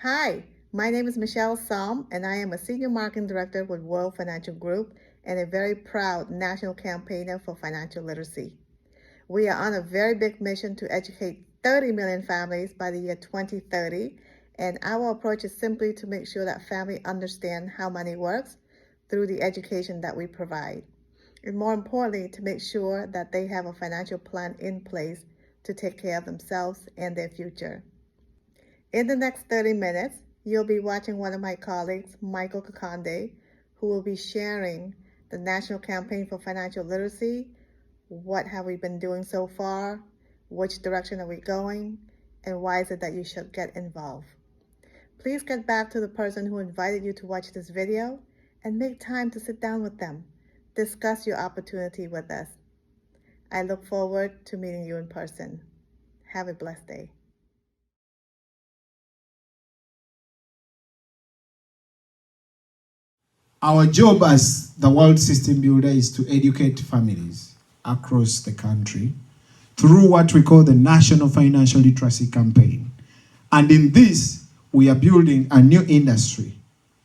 Hi, my name is Michelle Salm, and I am a Senior Marketing Director with World Financial Group and a very proud national campaigner for financial literacy. We are on a very big mission to educate 30 million families by the year 2030, and our approach is simply to make sure that families understand how money works through the education that we provide. And more importantly, to make sure that they have a financial plan in place to take care of themselves and their future. In the next 30 minutes, you'll be watching one of my colleagues, Michael Kakande, who will be sharing the National Campaign for Financial Literacy, what have we been doing so far, which direction are we going, and why is it that you should get involved. Please get back to the person who invited you to watch this video and make time to sit down with them. Discuss your opportunity with us. I look forward to meeting you in person. Have a blessed day. Our job as the World System Builder is to educate families across the country through what we call the National Financial Literacy Campaign. And in this, we are building a new industry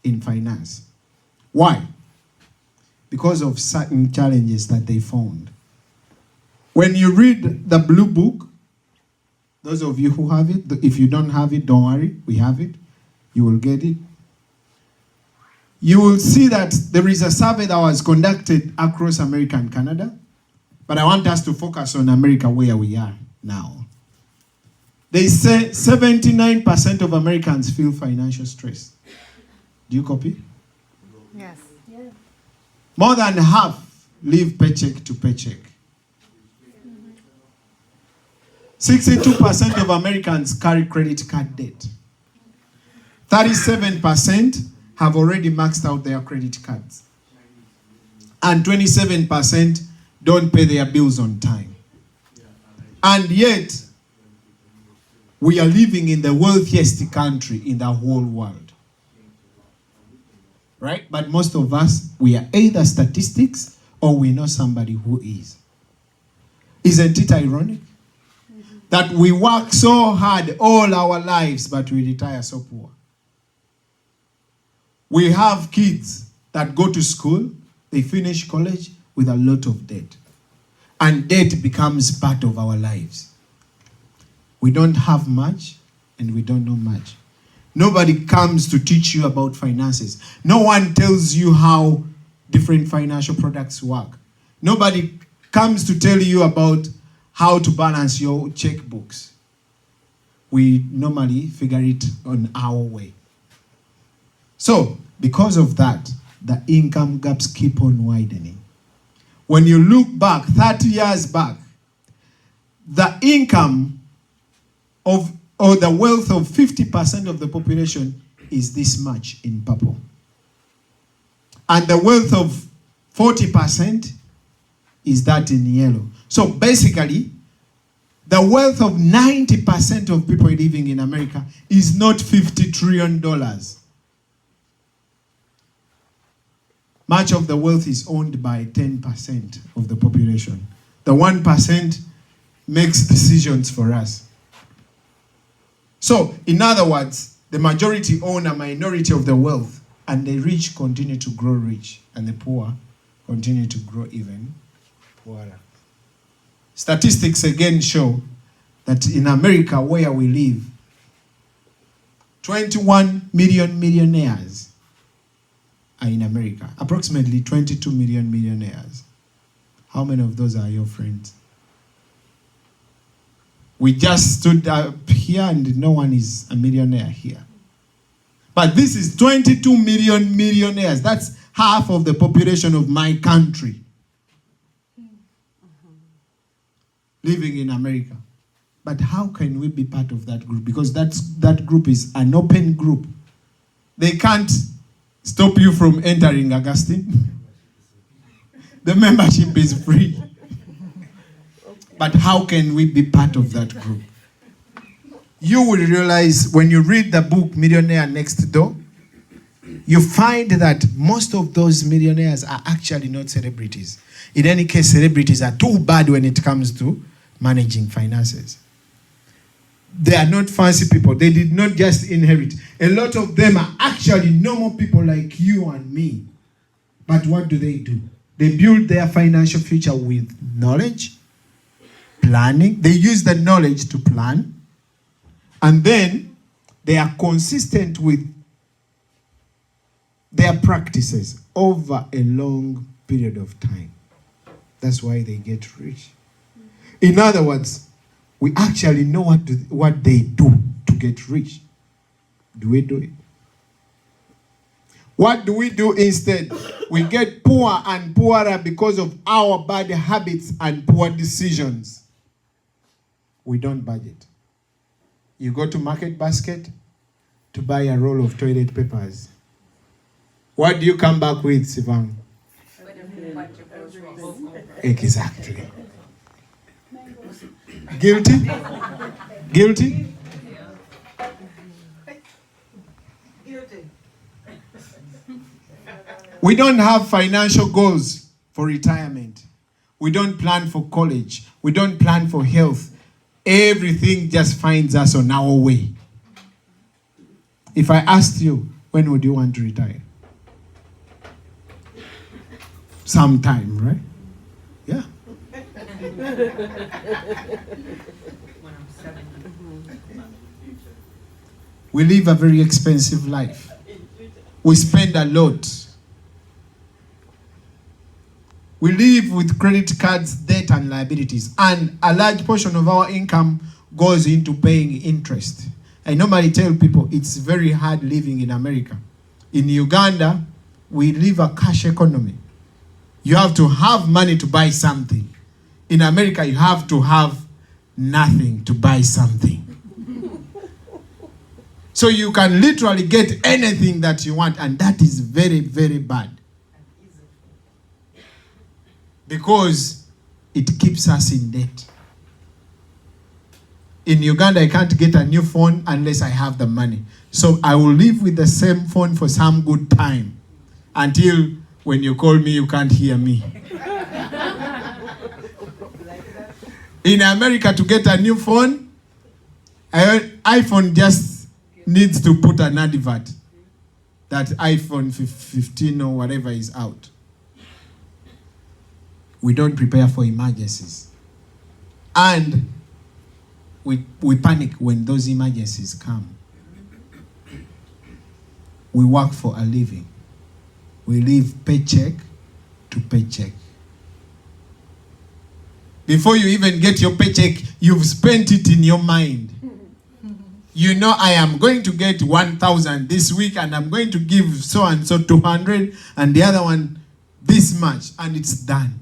in finance. Why? Because of certain challenges that they found. When you read the Blue Book, those of you who have it, if you don't have it, don't worry, we have it. You will get it. You will see that there is a survey that was conducted across America and Canada, but I want us to focus on America where we are now. They say 79% of Americans feel financial stress. Do you copy? Yes. More than half live paycheck to paycheck. 62% of Americans carry credit card debt. 37% have already maxed out their credit cards. And 27% don't pay their bills on time. And yet, we are living in the wealthiest country in the whole world. Right? But most of us, we are either statistics or we know somebody who is. Isn't it ironic? That we work so hard all our lives, but we retire so poor. We have kids that go to school, they finish college with a lot of debt. And debt becomes part of our lives. We don't have much and we don't know much. Nobody comes to teach you about finances. No one tells you how different financial products work. Nobody comes to tell you about how to balance your checkbooks. We normally figure it on our way. So, because of that, the income gaps keep on widening. When you look back, 30 years back, the income of, or the wealth of 50% of the population is this much in purple. And the wealth of 40% is that in yellow. So basically, the wealth of 90% of people living in America is not $50 trillion. Much of the wealth is owned by 10% of the population. The 1% makes decisions for us. So, in other words, the majority own a minority of the wealth, and the rich continue to grow rich, and the poor continue to grow even poorer. Statistics again show that in America, where we live, 21 million millionaires are in America. Approximately 22 million millionaires. How many of those are your friends? We just stood up here and no one is a millionaire here. But this is 22 million millionaires. That's half of the population of my country living in America. But how can we be part of that group? Because that group is an open group. They can't stop you from entering, Augustine. The membership is free. But how can we be part of that group? You will realize when you read the book Millionaire Next Door, you find that most of those millionaires are actually not celebrities. In any case, celebrities are too bad when it comes to managing finances. They are not fancy people. They did not just inherit. A lot of them are actually normal people like you and me. But what do? They build their financial future with knowledge, planning. They use the knowledge to plan. And then they are consistent with their practices over a long period of time. That's why they get rich. In other words, we actually know what they do to get rich. Do we do it? What do we do instead? We get poor and poorer because of our bad habits and poor decisions. We don't budget. You go to Market Basket to buy a roll of toilet papers. What do you come back with, Sivan? Exactly. Guilty? Guilty? We don't have financial goals for retirement. We don't plan for college. We don't plan for health. Everything just finds us on our way. If I asked you, when would you want to retire? Sometime, right? Yeah. When I'm 70. We live a very expensive life. We spend a lot. We live with credit cards, debt, and liabilities. And a large portion of our income goes into paying interest. I normally tell people it's very hard living in America. In Uganda, we live a cash economy. You have to have money to buy something. In America, you have to have nothing to buy something. So you can literally get anything that you want, and that is very, very bad. Because it keeps us in debt. In Uganda, I can't get a new phone unless I have the money. So I will live with the same phone for some good time until when you call me, you can't hear me. In America, to get a new phone, iPhone just needs to put an advert that iPhone 15 or whatever is out. We don't prepare for emergencies. And we panic when those emergencies come. We work for a living. We live paycheck to paycheck. Before you even get your paycheck, you've spent it in your mind. You know, I am going to get 1,000 this week, and I'm going to give so and so 200, and the other one this much, and it's done.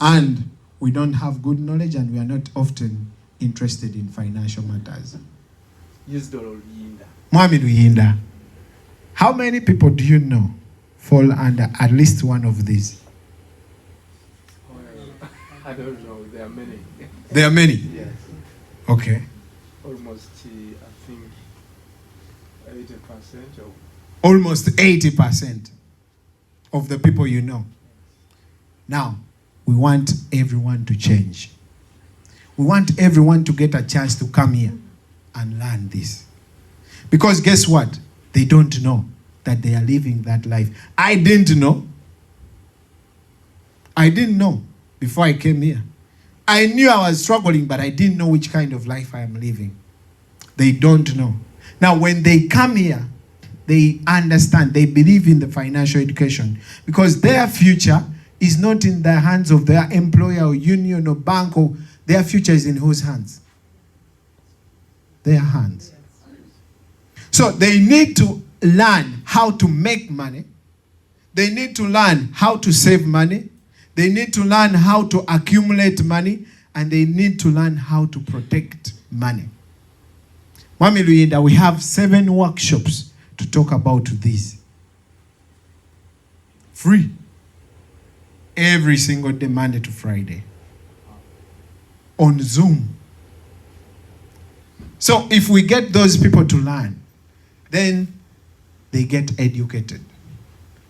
And we don't have good knowledge, and we are not often interested in financial matters. Mwami Luyinda, how many people do you know fall under at least one of these? I don't know. There are many. There are many? Yes. Okay. Almost, I think, 80% of... Almost 80% of the people you know. Now, we want everyone to change. We want everyone to get a chance to come here and learn this. Because guess what? They don't know that they are living that life. I didn't know. I didn't know before I came here. I knew I was struggling, but I didn't know which kind of life I am living. They don't know. Now, when they come here, they understand, they believe in the financial education because their future is not in the hands of their employer or union or bank, or their future is in whose hands? Their hands. So they need to learn how to make money. They need to learn how to save money. They need to learn how to accumulate money, and they need to learn how to protect money. Mwami Luyinda, we have 7 workshops to talk about this. Free. Every single day, Monday to Friday. On Zoom. So if we get those people to learn, then they get educated.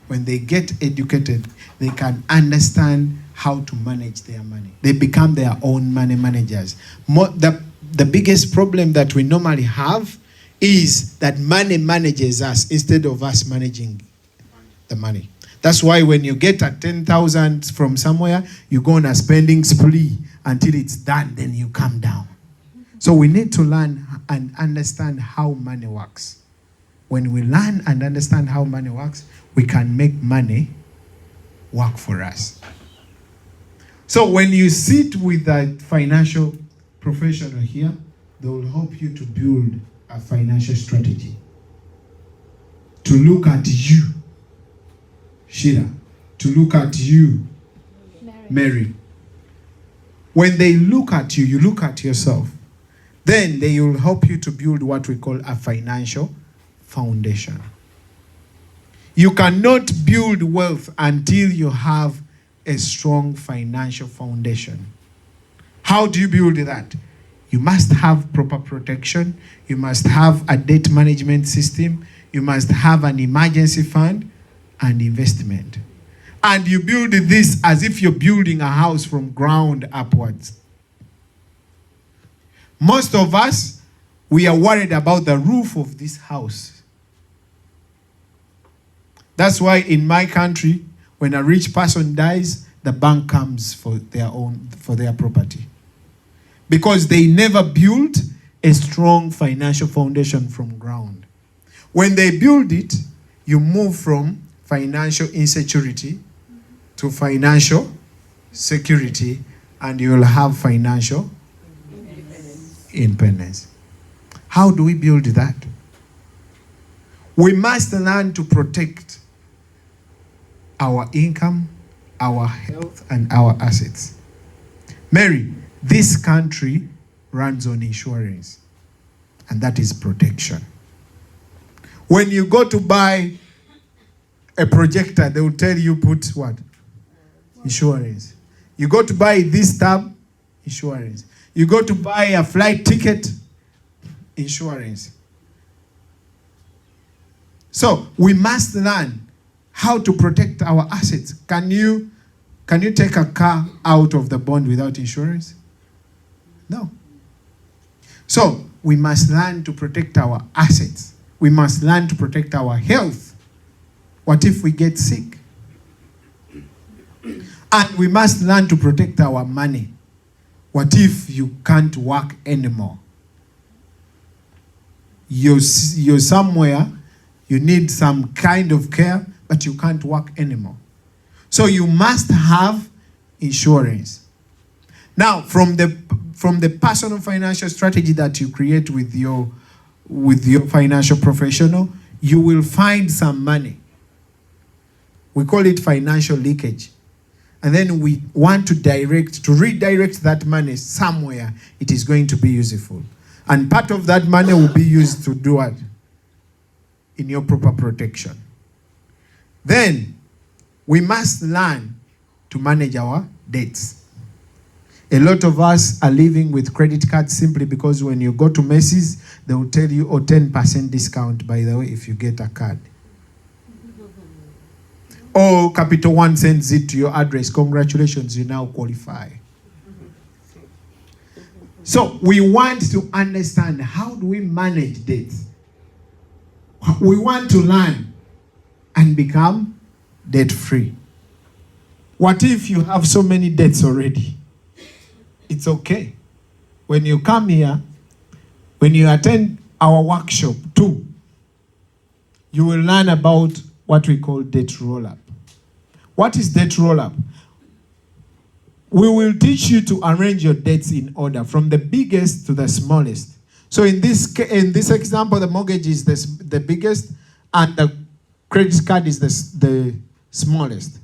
When they get educated, they can understand how to manage their money. They become their own money managers. The biggest problem that we normally have is that money manages us instead of us managing the money. That's why when you get a 10,000 from somewhere, you go on a spending spree until it's done, then you come down. So we need to learn and understand how money works. When we learn and understand how money works, we can make money work for us. So when you sit with a financial professional here, they will help you to build a financial strategy. To look at you, Sheila, to look at you, Mary. When they look at you, you look at yourself. Then they will help you to build what we call a financial foundation. You cannot build wealth until you have a strong financial foundation. How do you build that? You must have proper protection. You must have a debt management system. You must have an emergency fund and investment. And you build this as if you're building a house from ground upwards. Most of us, we are worried about the roof of this house. That's why in my country, when a rich person dies, the bank comes for their property. Because they never built a strong financial foundation from ground. When they build it, you move from financial insecurity to financial security, and you will have financial independence. How do we build that? We must learn to protect our income, our health, and our assets. Mary, this country runs on insurance, and that is protection. When you go to buy a projector, they will tell you put what? Insurance. You go to buy this tab, insurance. You go to buy a flight ticket, insurance. So we must learn how to protect our assets. Can you take a car out of the bond without insurance? No. So we must learn to protect our assets. We must learn to protect our health. What if we get sick? And we must learn to protect our money. What if you can't work anymore? You're somewhere, you need some kind of care, but you can't work anymore. So you must have insurance. Now, from the personal financial strategy that you create with your financial professional, you will find some money. We call it financial leakage. And then we want to redirect that money somewhere it is going to be useful. And part of that money will be used to do what? In your proper protection. Then, we must learn to manage our debts. A lot of us are living with credit cards simply because when you go to Macy's, they will tell you, 10% discount, by the way, if you get a card. Or Capital One sends it to your address. Congratulations, you now qualify. So we want to understand, how do we manage debts? We want to learn and become debt-free. What if you have so many debts already? It's okay. When you come here, when you attend our workshop too, you will learn about what we call debt roll-up. What is debt roll-up? We will teach you to arrange your debts in order from the biggest to the smallest. So in this example, the mortgage is the biggest and the credit card is the smallest.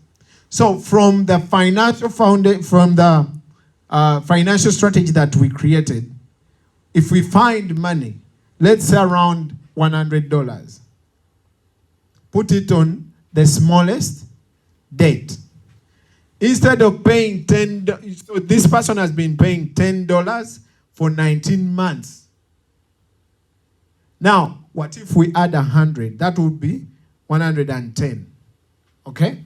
So from the financial financial strategy that we created, if we find money, let's say around $100, put it on the smallest debt. Instead of paying $10, so this person has been paying $10 for 19 months. Now, what if we add 100? That would be 110. Okay?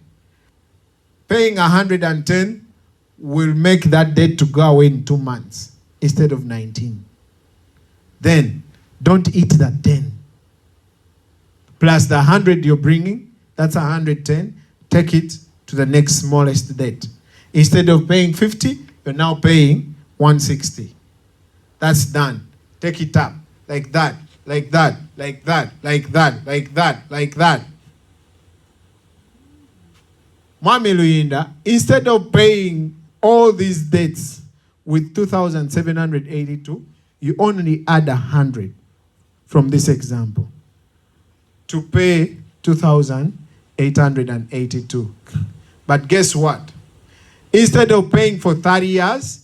Paying 110 will make that debt to go away in 2 months instead of 19. Then don't eat that 10. Plus the 100 you're bringing, that's 110. Take it to the next smallest debt. Instead of paying 50, you're now paying 160. That's done. Take it up like that, like that, like that, like that, like that, like that. Mwami Luyinda, instead of paying all these debts with 2,782, you only add 100 from this example to pay 2,882. But guess what? Instead of paying for 30 years,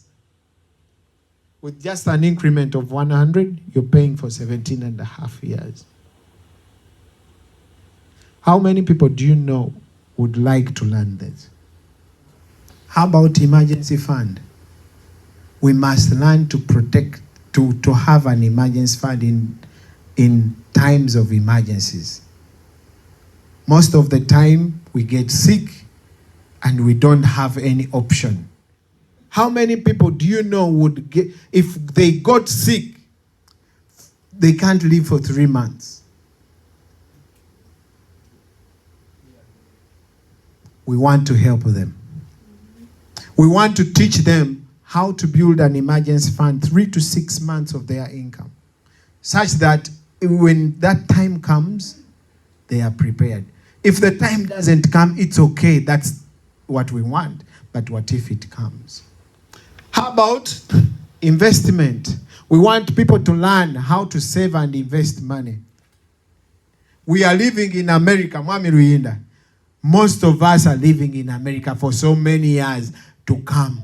with just an increment of 100, you're paying for 17 and a half years. How many people do you know would like to learn this? How about emergency fund? We must learn to protect, to have an emergency fund in times of emergencies. Most of the time we get sick and we don't have any option. How many people do you know would get, if they got sick, they can't live for 3 months? We want to help them. We want to teach them how to build an emergency fund 3 to 6 months of their income, such that when that time comes, they are prepared. If the time doesn't come, it's okay. That's what we want. But what if it comes? How about investment? We want people to learn how to save and invest money. We are living in America, Mwami Luyinda. Most of us are living in America for so many years to come.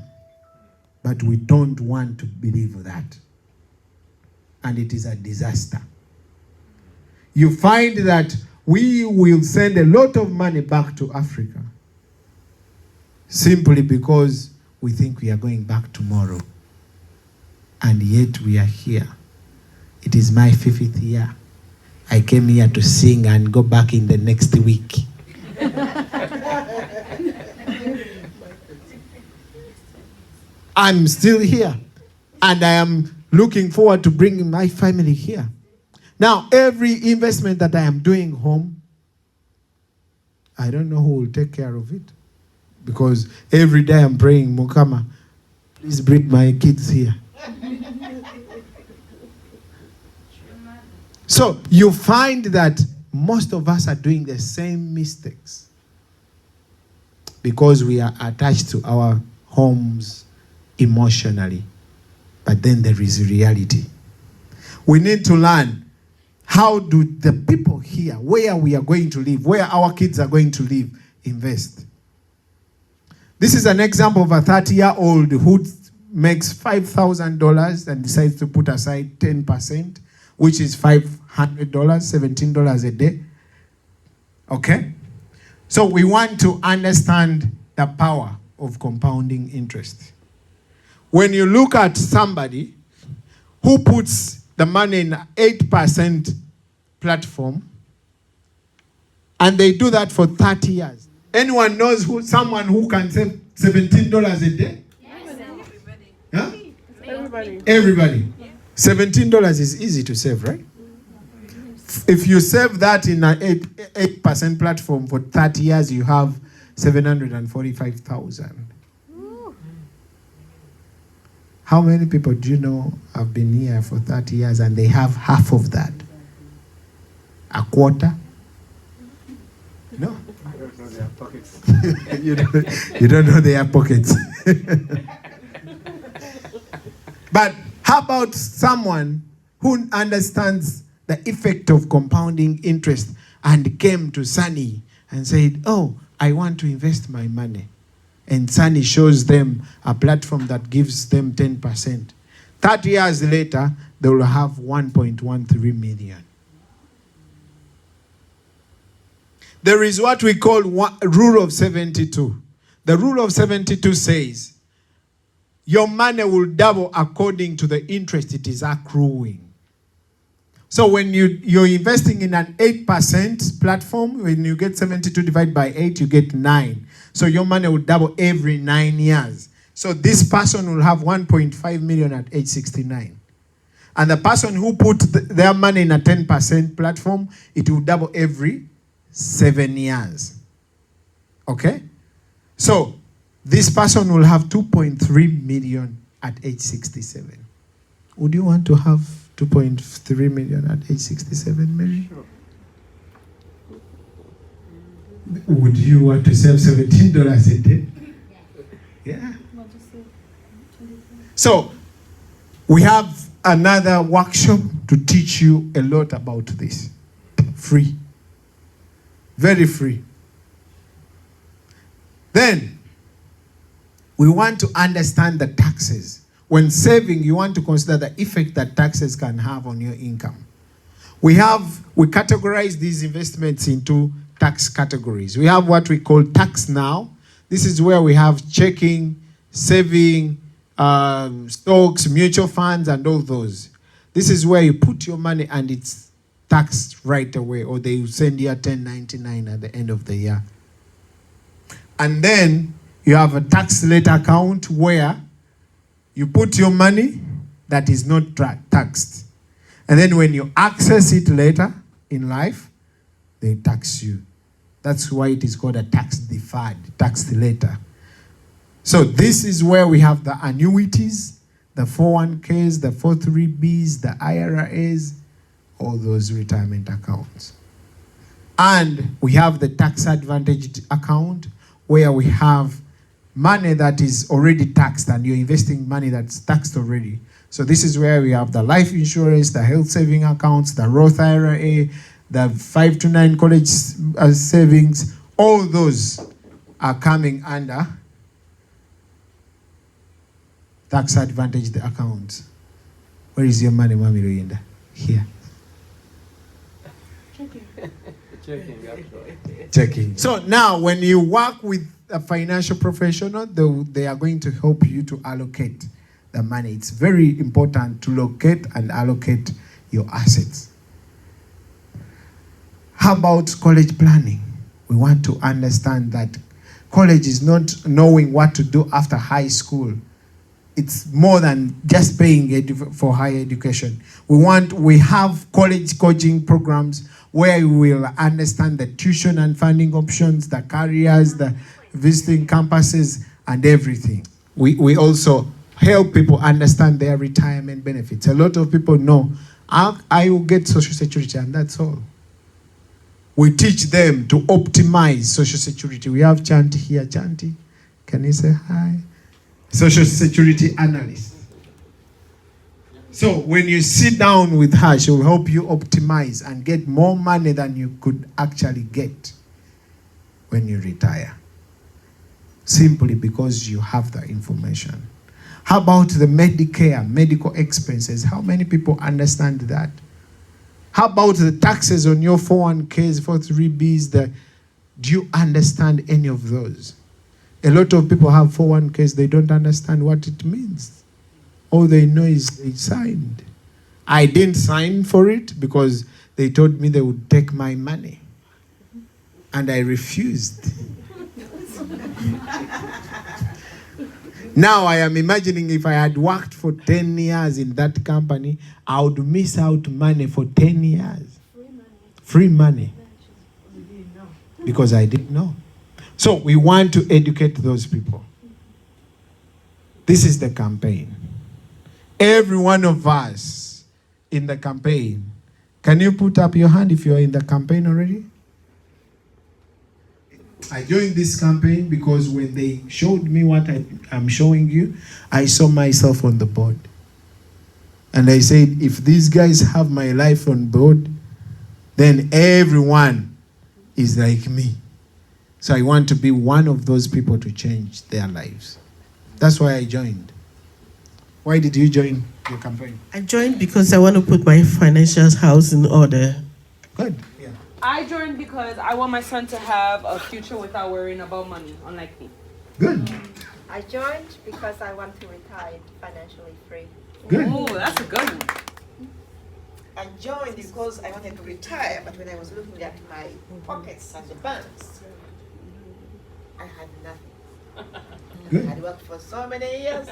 But we don't want to believe that. And it is a disaster. You find that we will send a lot of money back to Africa simply because we think we are going back tomorrow. And yet we are here. It is my 50th year. I came here to sing and go back in the next week. I'm still here. And I am looking forward to bringing my family here. Now, every investment that I am doing home, I don't know who will take care of it. Because every day I'm praying, Mukama, please bring my kids here. So you find that most of us are doing the same mistakes because we are attached to our homes emotionally. But then there is reality. We need to learn, how do the people here, where we are going to live, where our kids are going to live, invest? This is an example of a 30-year-old who makes $5,000 and decides to put aside 10%, which is $500, $17 a day. Okay? So we want to understand the power of compounding interest. When you look at somebody who puts the money in 8% platform, and they do that for 30 years. Anyone knows someone who can save $17 a day? Yes, everybody. Huh? Everybody. Everybody. $17 is easy to save, right? If you save that in an 8% platform for 30 years, you have 745,000. How many people do you know have been here for 30 years and they have half of that? A quarter? No. I don't know their pockets. you don't know their pockets. But how about someone who understands the effect of compounding interest and came to Sunny and said, oh, I want to invest my money. And Sunny shows them a platform that gives them 10%. 30 years later, they will have 1.13 million. There is what we call rule of 72. The rule of 72 says, your money will double according to the interest it is accruing. So when you're investing in an 8% platform, when you get 72 divided by 8, you get 9. So your money will double every 9 years. So this person will have 1.5 million at age 69. And the person who put their money in a 10% platform, it will double every 7 years. Okay? So this person will have 2.3 million at age 67. Would you want to have 2.3 million at age 67, Mary? Sure. Would you want to save $17 a day? Yeah. So we have another workshop to teach you a lot about this. Free. Very free. Then we want to understand the taxes. When saving, you want to consider the effect that taxes can have on your income. We categorize these investments into tax categories. We have what we call tax now. This is where we have checking, saving, stocks, mutual funds, and all those. This is where you put your money and it's taxed right away, or they will send you a 1099 at the end of the year. And then you have a tax late account where you put your money that is not taxed. And then when you access it later in life, they tax you. That's why it is called a tax deferred, tax later. So this is where we have the annuities, the 401ks, the 403bs, the IRAs, all those retirement accounts. And we have the tax advantaged account where we have money that is already taxed and you're investing money that's taxed already. So this is where we have the life insurance, the health saving accounts, the Roth IRA, the 5 to 9 college savings. All those are coming under tax advantaged accounts. Where is your money, Mami Luinda? Here. Checking. So now when you work with a financial professional, they are going to help you to allocate the money. It's very important to locate and allocate your assets. How about college planning? We want to understand that college is not knowing what to do after high school. It's more than just paying for higher education. We have college coaching programs where we will understand the tuition and funding options, the careers, the visiting campuses, and everything. We also help people understand their retirement benefits. A lot of people know, I will get Social Security and that's all. We teach them to optimize Social Security. We have Chanti here. Chanti, can you say hi? Social Security analyst. So when you sit down with her, she will help you optimize and get more money than you could actually get when you retire. Simply because you have the information. How about the Medicare, medical expenses? How many people understand that? How about the taxes on your 401ks, 403bs? Do you understand any of those? A lot of people have 401ks, they don't understand what it means. All they know is they signed. I didn't sign for it because they told me they would take my money. And I refused. Now I am imagining if I had worked for 10 years in that company, I would miss out money for 10 years. Free money. Because I didn't know. So we want to educate those people. This is the campaign. Every one of us in the campaign. Can you put up your hand if you're in the campaign already? I joined this campaign because when they showed me what I'm showing you, I saw myself on the board. And I said, if these guys have my life on board, then everyone is like me. So I want to be one of those people to change their lives. That's why I joined. Why did you join your campaign? I joined because I want to put my financial house in order. Good. Yeah. I joined because I want my son to have a future without worrying about money, unlike me. Good. I joined because I want to retire financially free. Good. Ooh, that's a good one. I joined because I wanted to retire, but when I was looking at my pockets and the banks, I had nothing. Good. I worked for so many years,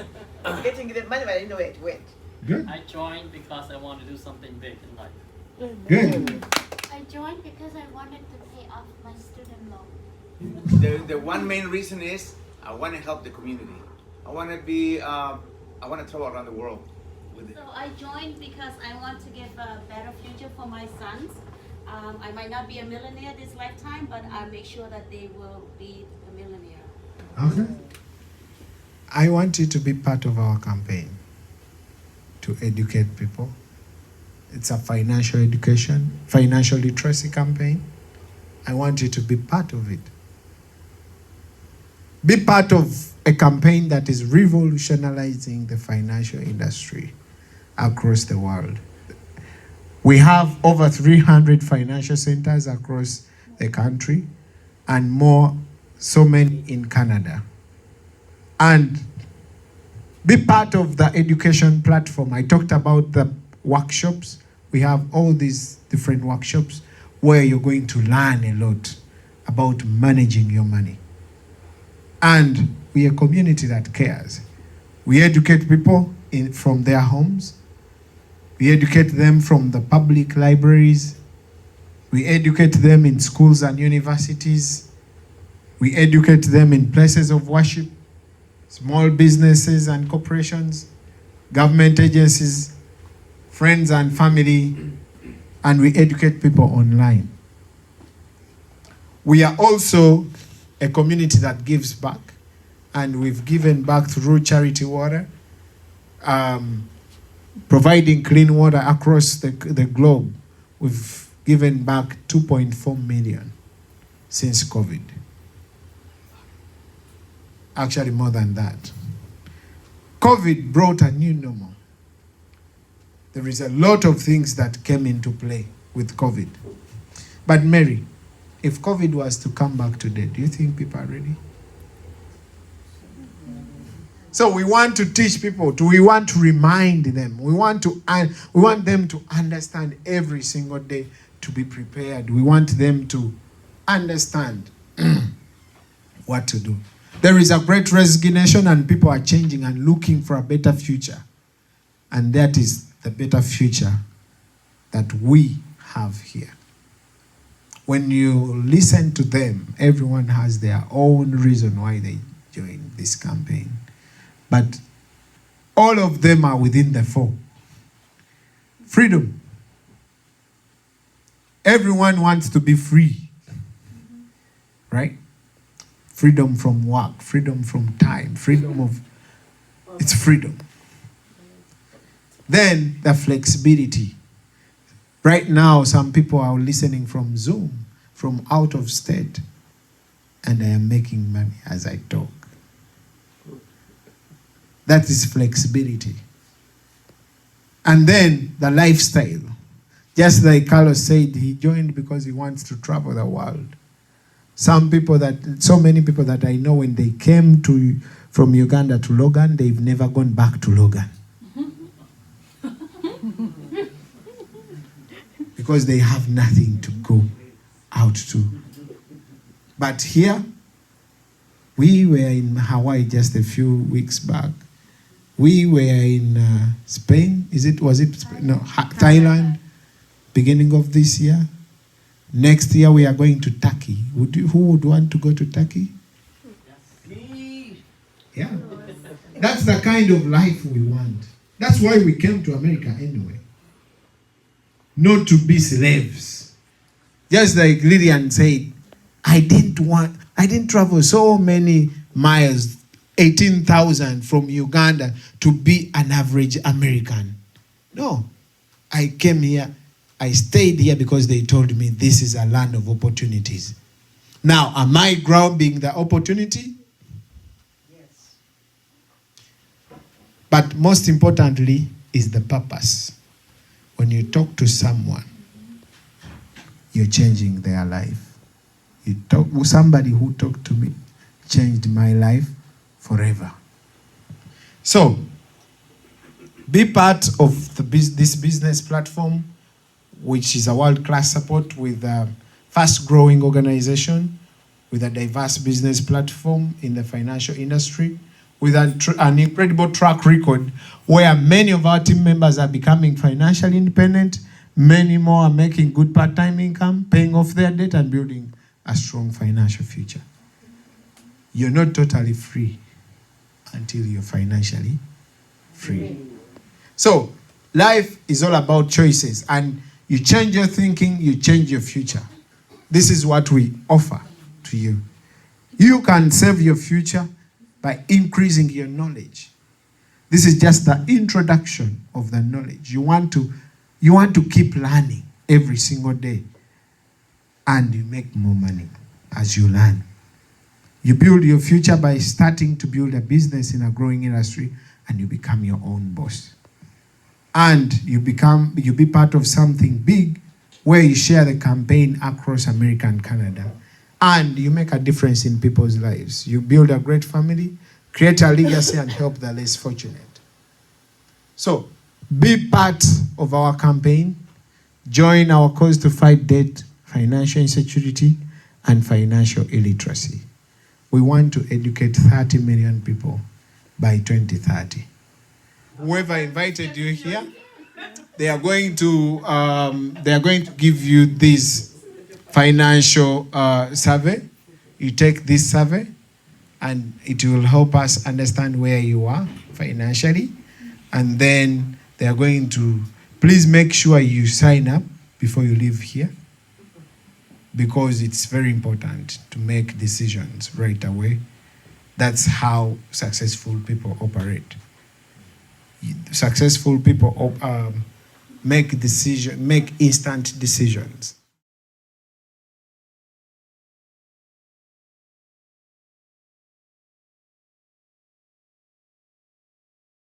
getting the money, but I didn't know where it went. Good. I joined because I want to do something big in life. Good. I joined because I wanted to pay off my student loan. The one main reason is I want to help the community. I want to be, I want to travel around the world with it. So I joined because I want to give a better future for my sons. I might not be a millionaire this lifetime, but I make sure that they will be a millionaire. Okay. I want you to be part of our campaign to educate people. It's a financial education, financial literacy campaign. I want you to be part of it. Be part of a campaign that is revolutionizing the financial industry across the world. We have over 300 financial centers across the country and more, so many in Canada. And be part of the education platform. I talked about the workshops. We have all these different workshops where you're going to learn a lot about managing your money. And we are a community that cares. We educate people from their homes. We educate them from the public libraries. We educate them in schools and universities. We educate them in places of worship, small businesses and corporations, government agencies, friends and family, and we educate people online. We are also a community that gives back, and we've given back through Charity Water, providing clean water across the globe. We've given back 2.4 million since COVID. Actually, more than that. COVID brought a new normal. There is a lot of things that came into play with COVID. But Mary, if COVID was to come back today, do you think people are ready? So we want to teach people, we want to remind them, we want them to understand every single day, to be prepared. We want them to understand what to do. There is a great resignation and people are changing and looking for a better future. And that is the better future that we have here. When you listen to them, everyone has their own reason why they joined this campaign. But all of them are within the four. Freedom. Everyone wants to be free. Right? Freedom from work, freedom from time, it's freedom. Then the flexibility. Right now, some people are listening from Zoom, from out of state, and I am making money as I talk. That is flexibility. And then the lifestyle. Just like Carlos said, he joined because he wants to travel the world. So many people that I know, when they came from Uganda to Logan, they've never gone back to Logan. Because they have nothing to go out to. But here, we were in Hawaii just a few weeks back. We were in Spain. Was it Spain? No, Thailand, beginning of this year. Next year we are going to Turkey. Who would want to go to Turkey? Yeah. That's the kind of life we want. That's why we came to America anyway. Not to be slaves. Just like Lillian said, I didn't travel so many miles, 18,000 from Uganda to be an average American. No. I came here. I stayed here because they told me this is a land of opportunities. Now, am I grabbing the opportunity? Yes. But most importantly is the purpose. When you talk to someone, you're changing their life. Somebody who talked to me changed my life forever. So, be part of this business platform, which is a world-class support with a fast-growing organization. with a diverse business platform in the financial industry, with an incredible track record where many of our team members are becoming financially independent, many more are making good part-time income, paying off their debt and building a strong financial future. You're not totally free until you're financially free. So, life is all about choices, and you change your thinking, you change your future. This is what we offer to you. You can save your future by increasing your knowledge. This is just the introduction of the knowledge. You want to keep learning every single day, and you make more money as you learn. You build your future by starting to build a business in a growing industry, and you become your own boss. And you be part of something big where you share the campaign across America and Canada, and you make a difference in people's lives. You build a great family, create a legacy, and help the less fortunate. So, be part of our campaign. Join our cause to fight debt, financial insecurity, and financial illiteracy. We want to educate 30 million people by 2030. Whoever invited you here, they are going to give you this financial survey. You take this survey, and it will help us understand where you are financially. And then they are going to, please make sure you sign up before you leave here, because it's very important to make decisions right away. That's how successful people operate. Successful people make instant decisions.